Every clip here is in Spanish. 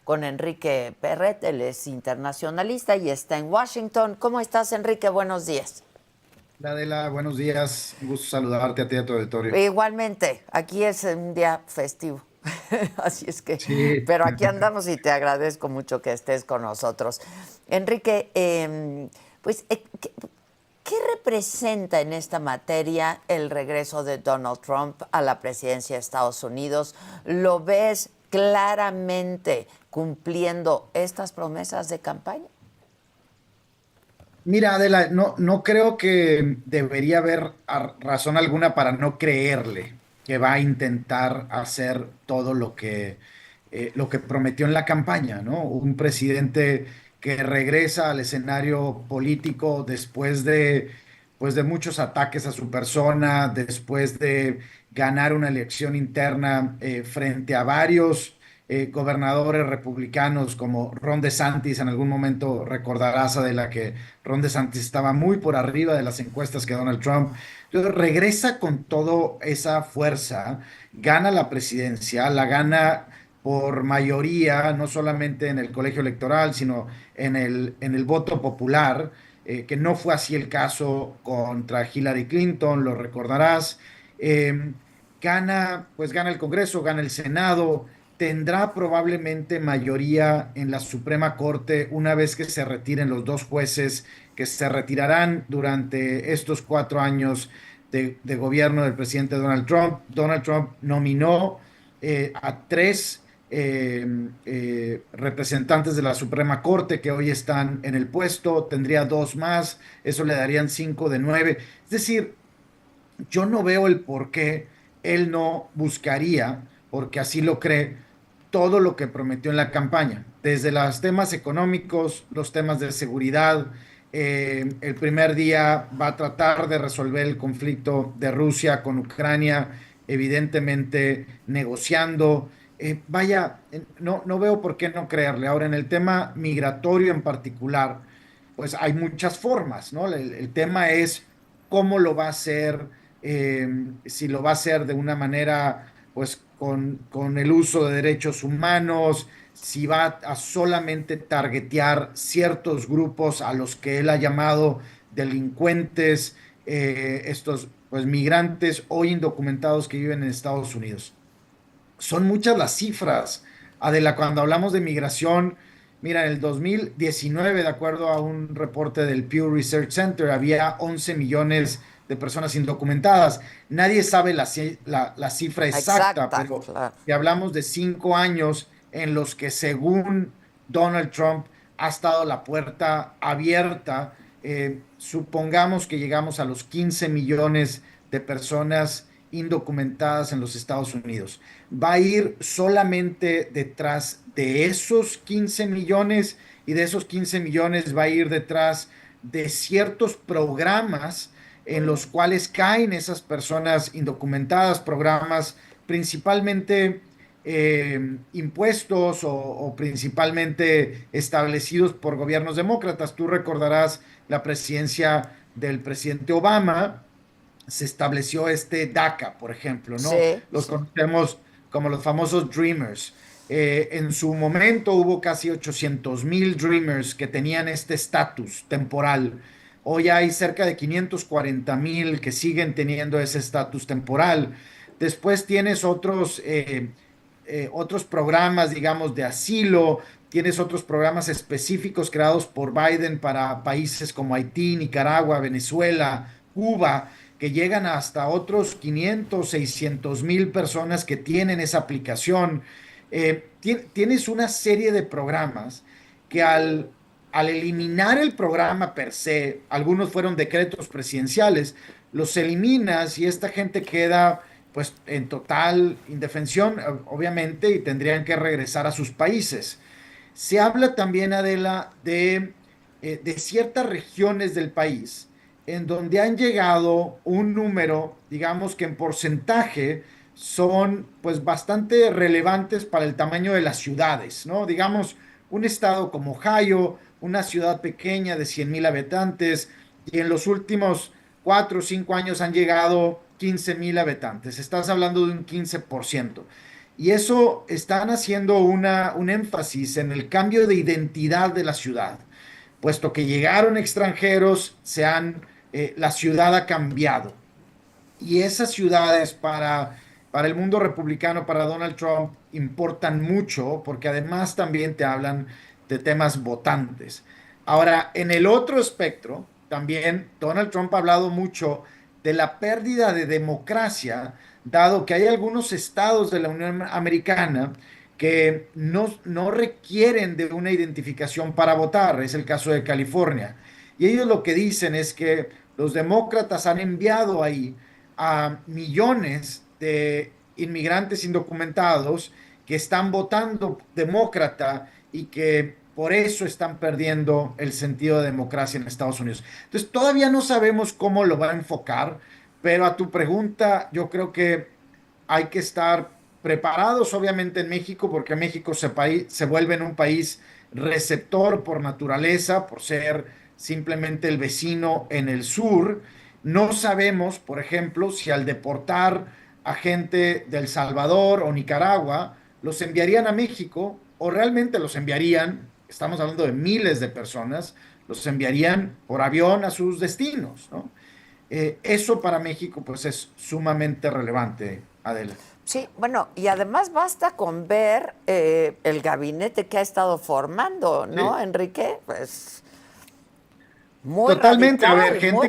con Enrique Perret. Él es internacionalista y está en Washington. ¿Cómo estás, Enrique? Buenos días. Adela, buenos días. Un gusto saludarte a ti y a tu auditorio. Igualmente, aquí es un día festivo. Así es que, Sí, pero aquí andamos y te agradezco mucho que estés con nosotros. Enrique, pues, ¿qué representa en esta materia el regreso de Donald Trump a la presidencia de Estados Unidos? ¿Lo ves claramente cumpliendo estas promesas de campaña? mira, Adela, no creo que debería haber razón alguna para no creerle que va a intentar hacer todo lo que prometió en la campaña, ¿no? Un presidente que regresa al escenario político después pues de muchos ataques a su persona, después de ganar una elección interna frente a varios gobernadores republicanos como Ron DeSantis. En algún momento recordarás de la que Ron DeSantis estaba muy por arriba de las encuestas que Donald Trump. Entonces regresa con toda esa fuerza, gana la presidencia, la gana por mayoría, no solamente en el colegio electoral, sino en el voto popular, que no fue así el caso contra Hillary Clinton, lo recordarás. Eh, pues gana el Congreso, gana el Senado, tendrá probablemente mayoría en la Suprema Corte una vez que se retiren los dos jueces que se retirarán durante estos 4 años de gobierno del presidente Donald Trump. Donald Trump nominó a tres representantes de la Suprema Corte que hoy están en el puesto, tendría dos más, eso le darían 5 de 9. Es decir, yo no veo el por qué él no buscaría, porque así lo cree, todo lo que prometió en la campaña, desde los temas económicos, los temas de seguridad. El primer día va a tratar de resolver el conflicto de Rusia con Ucrania, evidentemente negociando. No veo por qué no creerle. Ahora, en el tema migratorio en particular, pues hay muchas formas, ¿no? El tema es cómo lo va a hacer, si lo va a hacer de una manera, pues con el uso de derechos humanos, si va a solamente targetear ciertos grupos a los que él ha llamado delincuentes, estos pues migrantes o indocumentados que viven en Estados Unidos. Son muchas las cifras. Adela, cuando hablamos de migración, mira, en el 2019, de acuerdo a un reporte del Pew Research Center, había 11 millones de personas indocumentadas. Nadie sabe la cifra exacta, Exacta, pero claro. si hablamos de 5 años en los que, según Donald Trump, ha estado la puerta abierta, supongamos que llegamos a los 15 millones de personas indocumentadas en los Estados Unidos. Va a ir solamente detrás de esos 15 millones, y de esos 15 millones va a ir detrás de ciertos programas en los cuales caen esas personas indocumentadas, programas principalmente impuestos o principalmente establecidos por gobiernos demócratas. Tú recordarás la presidencia del presidente Obama, se estableció este DACA, por ejemplo, ¿no? Sí, Los sí. conocemos como los famosos Dreamers. En su momento hubo casi 800,000 Dreamers que tenían este estatus temporal. Hoy hay cerca de 540,000 que siguen teniendo ese estatus temporal. Después tienes otros programas, digamos, de asilo, tienes otros programas específicos creados por Biden para países como Haití, Nicaragua, Venezuela, Cuba, que llegan hasta otros 500, 600,000 personas que tienen esa aplicación. Tienes una serie de programas que al eliminar el programa per se, algunos fueron decretos presidenciales, los eliminas y esta gente queda pues en total indefensión, obviamente, y tendrían que regresar a sus países. Se habla también, Adela, de ciertas regiones del país en donde han llegado un número, digamos que en porcentaje son pues bastante relevantes para el tamaño de las ciudades, ¿no? Digamos, un estado como Ohio, una ciudad pequeña de 100,000 habitantes, y en los últimos 4 o 5 años han llegado 15,000 habitantes. Estás hablando de un 15%. Y eso están haciendo un énfasis en el cambio de identidad de la ciudad. Puesto que llegaron extranjeros, la ciudad ha cambiado. Y esas ciudades para el mundo republicano, para Donald Trump, importan mucho porque además también te hablan de temas votantes. Ahora, en el otro espectro, también Donald Trump ha hablado mucho de la pérdida de democracia, dado que hay algunos estados de la Unión Americana que no requieren de una identificación para votar. Es el caso de California. Y ellos lo que dicen es que los demócratas han enviado ahí a millones de inmigrantes indocumentados que están votando demócrata y que por eso están perdiendo el sentido de democracia en Estados Unidos. Entonces, todavía no sabemos cómo lo va a enfocar, pero a tu pregunta, yo creo que hay que estar preparados, obviamente, en México, porque México se vuelve en un país receptor por naturaleza, por ser simplemente el vecino en el sur. No sabemos, por ejemplo, si al deportar a gente de El Salvador o Nicaragua, los enviarían a México o realmente los enviarían, estamos hablando de miles de personas, los enviarían por avión a sus destinos, ¿no? Eso para México pues es sumamente relevante, Adela. Sí, bueno, y además basta con ver el gabinete que ha estado formando, ¿no, Sí. Enrique? Pues Totalmente, a ver, muy radical.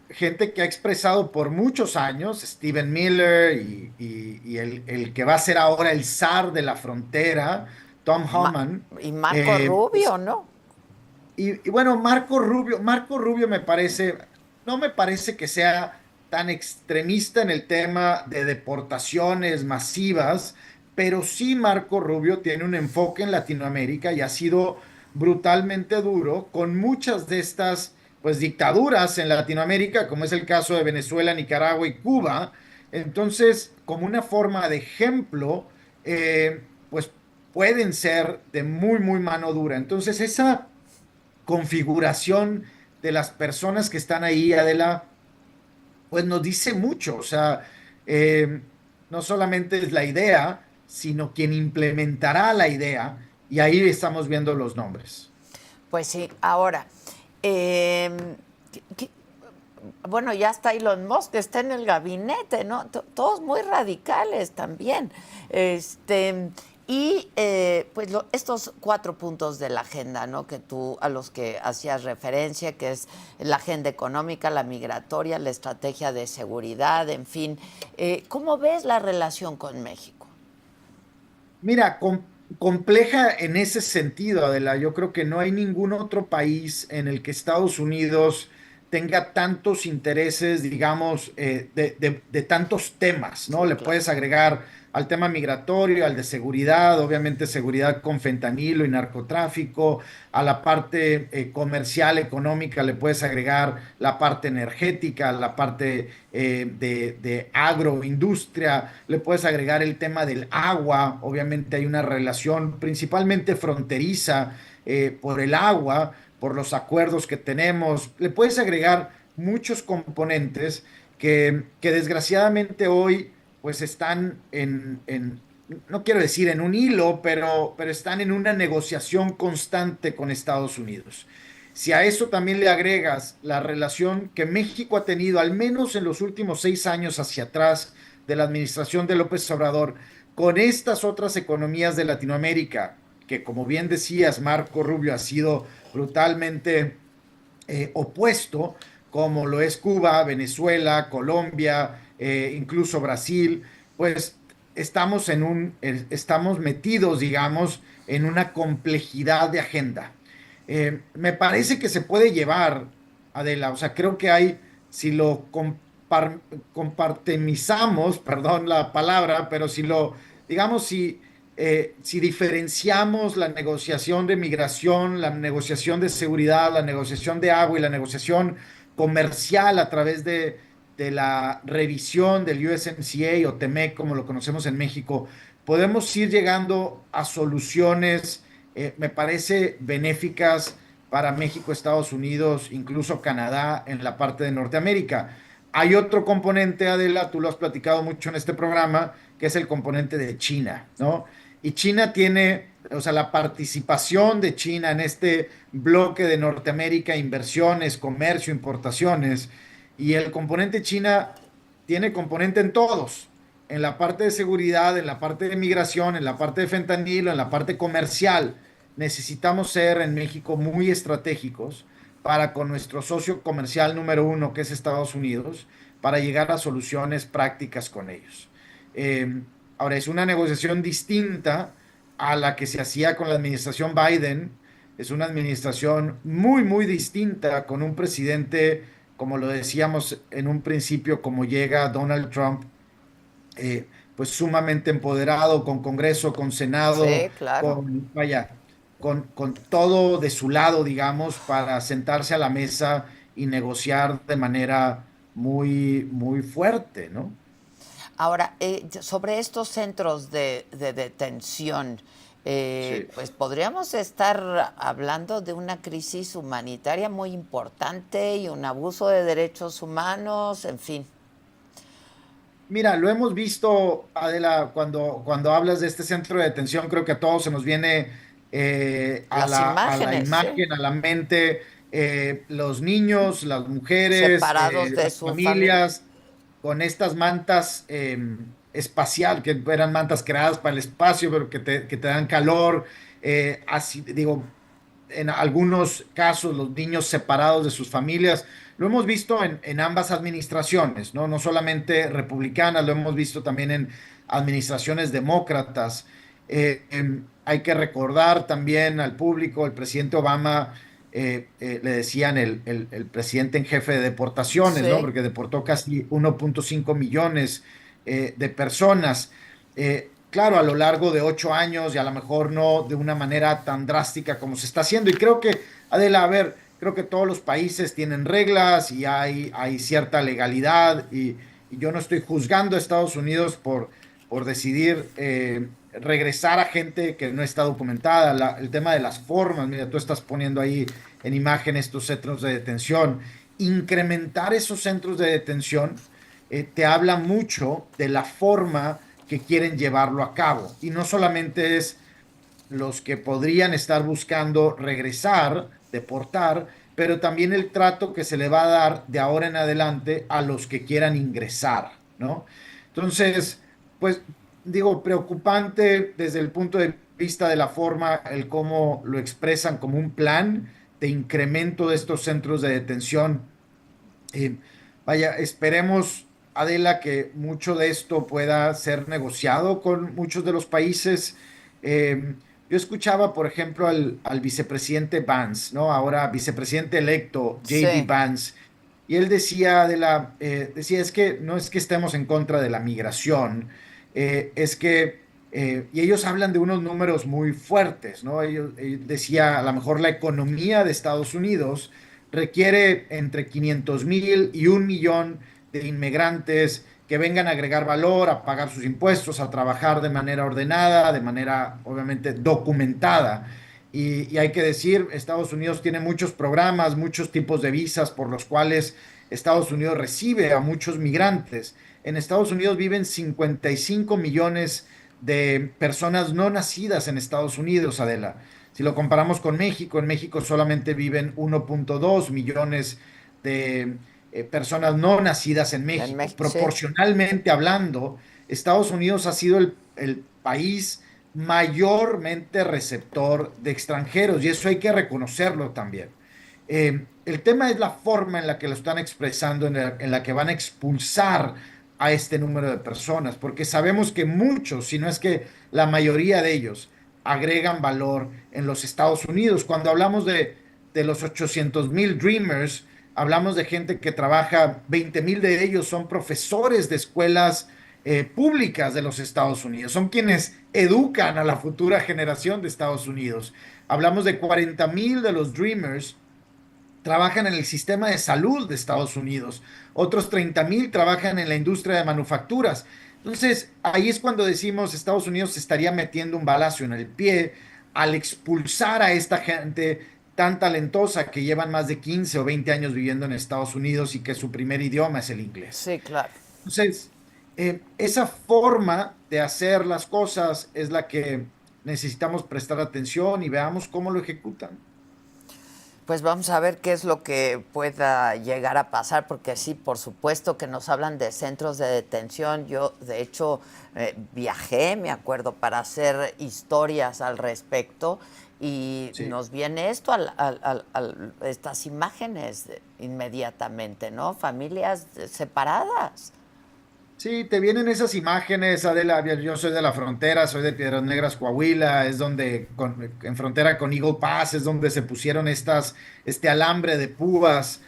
gente que ha expresado por muchos años, Stephen Miller y el que va a ser ahora el zar de la frontera, Tom Ma- Homan. y Marco Rubio, Pues, ¿no? y bueno, Marco Rubio no me parece que sea tan extremista en el tema de deportaciones masivas, pero sí Marco Rubio tiene un enfoque en Latinoamérica y ha sido brutalmente duro con muchas de estas pues dictaduras en Latinoamérica, como es el caso de Venezuela, Nicaragua y Cuba. Entonces, como una forma de ejemplo, pues pueden ser de muy, muy mano dura. Entonces, esa configuración de las personas que están ahí, Adela, pues nos dice mucho. O sea, eh, no solamente es la idea, sino quien implementará la idea, y ahí estamos viendo los nombres. Pues sí, ahora, eh, ¿qué- qué- bueno, ya está Elon Musk, está en el gabinete, ¿no? Todos muy radicales también. Este, y pues estos 4 puntos de la agenda, ¿no? Que tú a los que hacías referencia, que es la agenda económica, la migratoria, la estrategia de seguridad, en fin. ¿Cómo ves la relación con México? Mira, compleja en ese sentido, Adela. Yo creo que no hay ningún otro país en el que Estados Unidos tenga tantos intereses, digamos, de tantos temas, ¿no? Sí, Le claro. puedes agregar al tema migratorio, al de seguridad, obviamente seguridad con fentanilo y narcotráfico, a la parte comercial, económica, le puedes agregar la parte energética, la parte de agroindustria, le puedes agregar el tema del agua, obviamente hay una relación principalmente fronteriza por el agua, por los acuerdos que tenemos, le puedes agregar muchos componentes que desgraciadamente hoy pues están no quiero decir en un hilo, pero están en una negociación constante con Estados Unidos. Si a eso también le agregas la relación que México ha tenido, al menos en los últimos 6 años hacia atrás de la administración de López Obrador, con estas otras economías de Latinoamérica, que como bien decías, Marco Rubio ha sido brutalmente opuesto, como lo es Cuba, Venezuela, Colombia, incluso Brasil, pues estamos metidos, digamos, en una complejidad de agenda. Me parece que se puede llevar, Adela, o sea, creo que hay, si lo compartimizamos, perdón la palabra, pero digamos, si diferenciamos la negociación de migración, la negociación de seguridad, la negociación de agua y la negociación comercial a través de la revisión del USMCA o TEMEC, como lo conocemos en México, podemos ir llegando a soluciones, me parece, benéficas para México, Estados Unidos, incluso Canadá en la parte de Norteamérica. Hay otro componente, Adela, tú lo has platicado mucho en este programa, que es el componente de China, ¿no? Y China tiene, o sea, la participación de China en este bloque de Norteamérica, inversiones, comercio, importaciones, y el componente China tiene componente en todos, en la parte de seguridad, en la parte de migración, en la parte de fentanilo, en la parte comercial. Necesitamos ser en México muy estratégicos para con nuestro socio comercial número uno, que es Estados Unidos, para llegar a soluciones prácticas con ellos. Eh, Ahora, es una negociación distinta a la que se hacía con la administración Biden. Es una administración muy, muy distinta con un presidente, como lo decíamos en un principio, como llega Donald Trump, pues sumamente empoderado, con Congreso, con Senado, Sí, claro. vaya, con todo de su lado, digamos, para sentarse a la mesa y negociar de manera muy, muy fuerte, ¿no? Ahora, sobre estos centros de detención, Sí. pues podríamos estar hablando de una crisis humanitaria muy importante y un abuso de derechos humanos, en fin. Mira, lo hemos visto, Adela, cuando hablas de este centro de detención, creo que a todos se nos viene Las a la imágenes, ¿sí? imagen, a la mente, los niños, las mujeres, Separados de las su familia. familias, con estas mantas espacial, que eran mantas creadas para el espacio, pero que te dan calor. Así, digo, en algunos casos los niños separados de sus familias. Lo hemos visto en ambas administraciones, ¿no? No solamente republicanas, lo hemos visto también en administraciones demócratas. Hay que recordar también al público, el presidente Obama, le decían el presidente en jefe de deportaciones, ¿no? Sí. Porque deportó casi 1.5 millones de personas. Claro, a lo largo de 8 años y a lo mejor no de una manera tan drástica como se está haciendo. Y creo que, Adela, a ver, creo que todos los países tienen reglas y hay cierta legalidad y yo no estoy juzgando a Estados Unidos por decidir regresar a gente que no está documentada. El tema de las formas, mira, tú estás poniendo ahí en imagen estos centros de detención. Incrementar esos centros de detención te habla mucho de la forma que quieren llevarlo a cabo. Y no solamente es los que podrían estar buscando regresar, deportar, pero también el trato que se le va a dar de ahora en adelante a los que quieran ingresar, ¿no? Entonces, pues digo, preocupante desde el punto de vista de la forma, el cómo lo expresan como un plan de incremento de estos centros de detención. eh, Vaya, esperemos, Adela, que mucho de esto pueda ser negociado con muchos de los países. Yo escuchaba, por ejemplo, al vicepresidente Vance, ¿no? Ahora vicepresidente electo, JD Sí. Vance, y él decía, decía, es que no es que estemos en contra de la migración, es que, y ellos hablan de unos números muy fuertes, ¿no? Decía, a lo mejor la economía de Estados Unidos requiere entre 500,000 y 1 millón de inmigrantes que vengan a agregar valor, a pagar sus impuestos, a trabajar de manera ordenada, de manera obviamente documentada. Y hay que decir, Estados Unidos tiene muchos programas, muchos tipos de visas por los cuales Estados Unidos recibe a muchos migrantes. En Estados Unidos viven 55 millones de personas no nacidas en Estados Unidos, Adela. Si lo comparamos con México, en México solamente viven 1.2 millones de personas no nacidas en En México. México, sí. Proporcionalmente hablando, Estados Unidos ha sido el país mayormente receptor de extranjeros y eso hay que reconocerlo también. El tema es la forma en la que lo están expresando, en la que van a expulsar a este número de personas, porque sabemos que muchos, si no es que la mayoría de ellos, agregan valor en los Estados Unidos. Cuando hablamos de los 800,000 Dreamers, hablamos de gente que trabaja, 20,000 de ellos son profesores de escuelas públicas de los Estados Unidos, son quienes educan a la futura generación de Estados Unidos. Hablamos de 40,000 de los Dreamers trabajan en el sistema de salud de Estados Unidos, otros 30,000 trabajan en la industria de manufacturas. Entonces, ahí es cuando decimos Estados Unidos se estaría metiendo un balazo en el pie al expulsar a esta gente tan talentosa que llevan más de 15 o 20 años viviendo en Estados Unidos y que su primer idioma es el inglés. Sí, claro. Entonces, esa forma de hacer las cosas es la que necesitamos prestar atención y veamos cómo lo ejecutan. Pues vamos a ver qué es lo que pueda llegar a pasar, porque sí, por supuesto que nos hablan de centros de detención. Yo, de hecho, viajé, me acuerdo, para hacer historias al respecto y Sí. nos viene esto, estas imágenes inmediatamente, ¿no? Familias separadas. Sí, te vienen esas imágenes, Adela. Yo soy de la frontera, soy de Piedras Negras, Coahuila, es donde, en frontera con Eagle Pass, es donde se pusieron este alambre de púas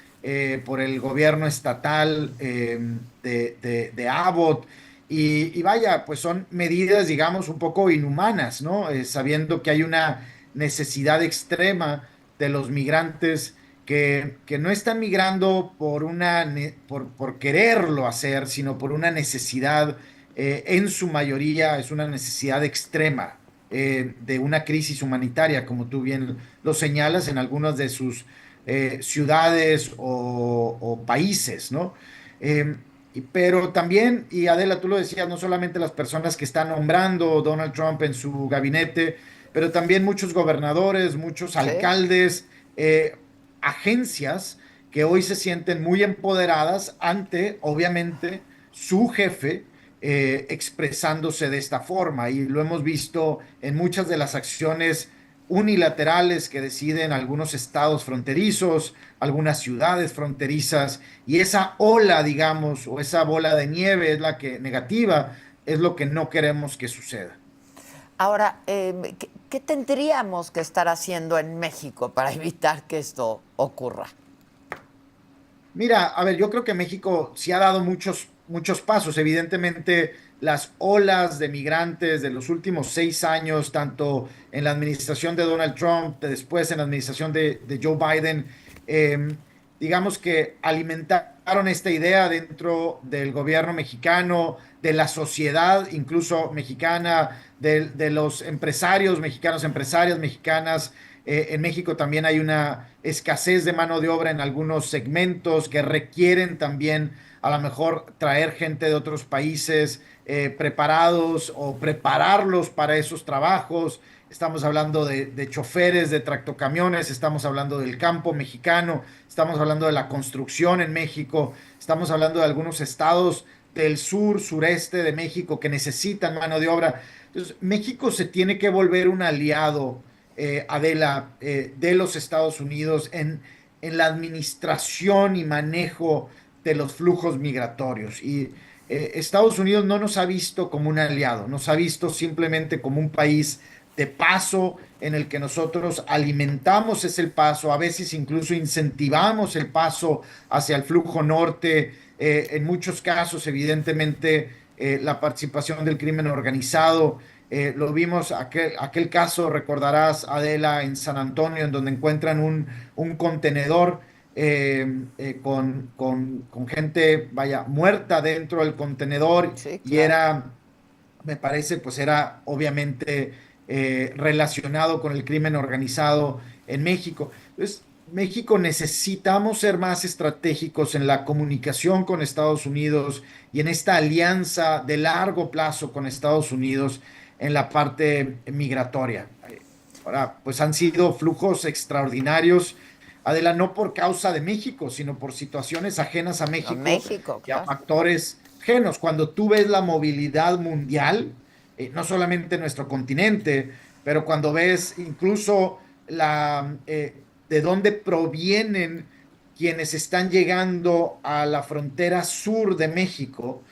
por el gobierno estatal de Abbott. Y vaya, pues son medidas, digamos, un poco inhumanas, ¿no? Sabiendo que hay una necesidad extrema de los migrantes que no están migrando por quererlo hacer, sino por una necesidad, en su mayoría es una necesidad extrema, de una crisis humanitaria, como tú bien lo señalas, en algunas de sus ciudades o países, ¿no? Pero también, y Adela, tú lo decías, no solamente las personas que están nombrando Donald Trump en su gabinete, pero también muchos gobernadores, muchos Sí. alcaldes, agencias que hoy se sienten muy empoderadas ante, obviamente, su jefe, expresándose de esta forma. Y lo hemos visto en muchas de las acciones unilaterales que deciden algunos estados fronterizos, algunas ciudades fronterizas, y esa ola, digamos, o esa bola de nieve es la que negativa, es lo que no queremos que suceda. Ahora, ¿qué tendríamos que estar haciendo en México para evitar que esto ocurra? Mira, a ver, yo creo que México sí ha dado muchos pasos. Evidentemente, las olas de migrantes de los últimos 6 años, tanto en la administración de Donald Trump, después en la administración de Joe Biden, eh, digamos que alimentaron esta idea dentro del gobierno mexicano, de la sociedad incluso mexicana, de los empresarios mexicanos, empresarias mexicanas. En México también hay una escasez de mano de obra en algunos segmentos que requieren también a lo mejor traer gente de otros países, preparados o prepararlos para esos trabajos. Estamos hablando de choferes, de tractocamiones, estamos hablando del campo mexicano, estamos hablando de la construcción en México, estamos hablando de algunos estados del sur, sureste de México que necesitan mano de obra. Entonces, México se tiene que volver un aliado, Adela, de los Estados Unidos en la administración y manejo de los flujos migratorios. Y Estados Unidos no nos ha visto como un aliado, nos ha visto simplemente como un país de paso en el que nosotros alimentamos ese paso, a veces incluso incentivamos el paso hacia el flujo norte, en muchos casos, evidentemente, la participación del crimen organizado. Lo vimos, aquel caso, recordarás, Adela, en San Antonio, en donde encuentran un contenedor, con gente, vaya, muerta dentro del contenedor, Sí, y claro. me parece, pues era obviamente relacionado con el crimen organizado en México. Entonces, México necesitamos ser más estratégicos en la comunicación con Estados Unidos y en esta alianza de largo plazo con Estados Unidos en la parte migratoria. Ahora, pues han sido flujos extraordinarios, Adela, no por causa de México, sino por situaciones ajenas a No, México México, y a claro. factores ajenos. Cuando tú ves la movilidad mundial, no solamente en nuestro continente, pero cuando ves incluso de dónde provienen quienes están llegando a la frontera sur de México,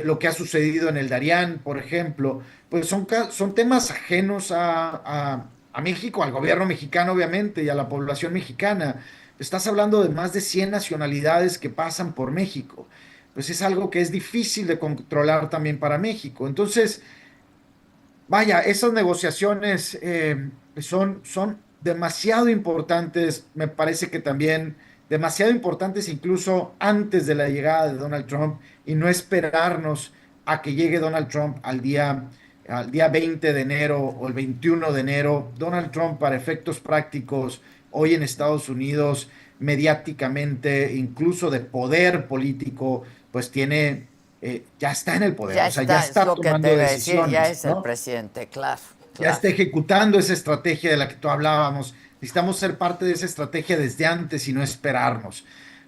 lo que ha sucedido en el Darién, por ejemplo, pues son temas ajenos a México, al gobierno mexicano, obviamente, y a la población mexicana. Estás hablando de más de 100 nacionalidades que pasan por México. Pues es algo que es difícil de controlar también para México. Entonces, vaya, esas negociaciones, son demasiado importantes, me parece que también demasiado importantes incluso antes de la llegada de Donald Trump, y no esperarnos a que llegue Donald Trump al día 20 de enero o el 21 de enero. Donald Trump, para efectos prácticos, hoy en Estados Unidos, mediáticamente, incluso de poder político, pues tiene ya está en el poder, Ya o sea, ya está, es está lo que te tomando iba a decir, ya decisiones, es el ¿no? presidente, claro, Ya claro. está ejecutando esa estrategia de la que tú hablábamos. Necesitamos ser parte de esa estrategia desde antes y no esperarnos,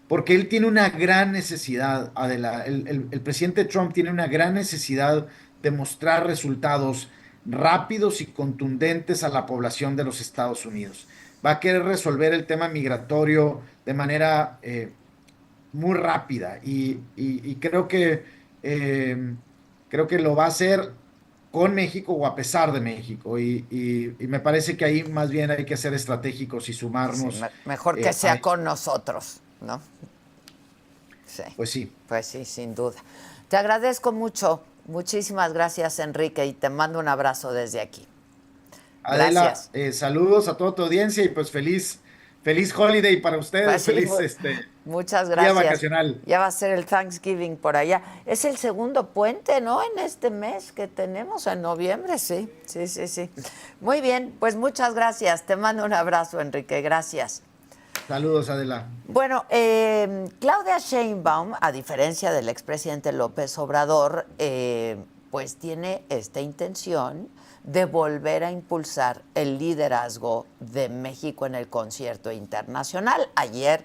porque él tiene una gran necesidad, Adela, el presidente Trump tiene una gran necesidad de mostrar resultados rápidos y contundentes a la población de los Estados Unidos. Va a querer resolver el tema migratorio de manera muy rápida y creo que lo va a hacer con México o a pesar de México y me parece que ahí más bien hay que ser estratégicos y Sí, sumarnos mejor que a sea eso. con nosotros, ¿no? Sí, Pues sí. pues sí, sin duda. Te agradezco mucho. Muchísimas gracias, Enrique, y te mando un abrazo desde aquí. Adela, Gracias. saludos a toda tu audiencia y pues feliz holiday para Pues ustedes, sí, feliz muchas día gracias. vacacional. Ya va a ser el Thanksgiving por allá. Es el segundo puente, ¿no? En este mes que tenemos, en noviembre, sí, sí, sí, sí. Muy bien, pues muchas gracias. Te mando un abrazo, Enrique. Gracias. Saludos, Adela. Bueno, Claudia Sheinbaum, a diferencia del expresidente López Obrador, pues tiene esta intención de volver a impulsar el liderazgo de México en el concierto internacional. Ayer